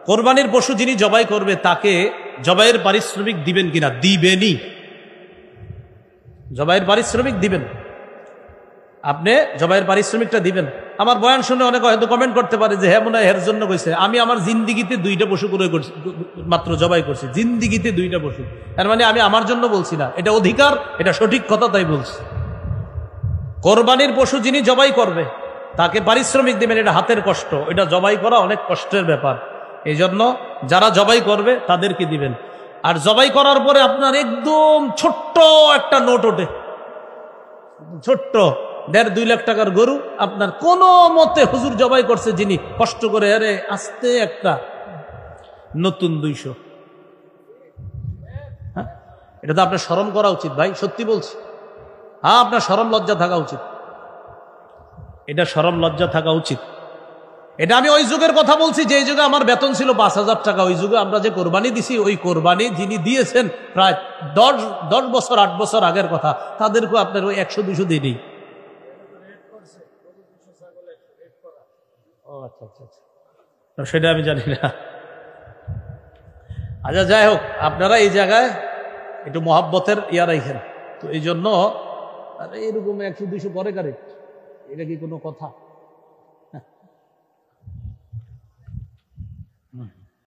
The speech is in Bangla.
কোরবানির পশু যিনি জবাই করবে তাকে জবাইয়ের পারিশ্রমিক দিবেন কিনা? দিবেনই। জবাইয়ের পারিশ্রমিক দিবেন, আপনি জবাইয়ের পারিশ্রমিকটা দিবেন। আমার বয়ান শুনে অনেকে হয়তো কমেন্ট করতে পারে যে হ্যাঁ মনে হয় এর জন্য কইছে। আমি আমার জিন্দিগিতে 2টা পশু করে করছি, মাত্র জবাই করছি, জিন্দিগিতে 2টা পশু। তার মানে আমি আমার জন্য বলছি না, এটা অধিকার, এটা সঠিক কথা, তাই বলছি। কোরবানির পশু যিনি জবাই করবে তাকে পারিশ্রমিক দিবেন, এটা হাতের কষ্ট, এটা জবাই করা অনেক কষ্টের ব্যাপার। এই জন্য যারা জবাই করবে তাদেরকে দিবেন। আর জবাই করার পরে আপনার একদম ছোট্ট একটা নোট ওঠে, ছোট্ট 1.5-2 লাখ টাকার গরু আপনার কোনো মতে হুজুর জবাই করছে যিনি কষ্ট করে, আরে আস্তে একটা নতুন 200। হ্যাঁ, এটা তো আপনার শরম করা উচিত ভাই, সত্যি বলছি। হ্যাঁ, আপনার শরম লজ্জা থাকা উচিত, এটা শরম লজ্জা থাকা উচিত। এটা আমি ওই যুগের কথা বলছি যে যুগে আমার বেতন ছিল 5,000 টাকা। ওই যুগে আমরা যে কোরবানি দিছি, ওই কোরবানি যিনি দিয়েছেন প্রায় 10 বছর 8 বছর আগের কথা, তাদেরকেও আপনার ওই 100-200 দিনই। আচ্ছা, সেটা আমি জানি না। আচ্ছা, যাই হোক, আপনারা এই জায়গায় একটু মহাব্বতের ইয়া রাখেন। তো এই জন্য এরকম 100-200 পরে কারে, এটা কি কোনো কথা?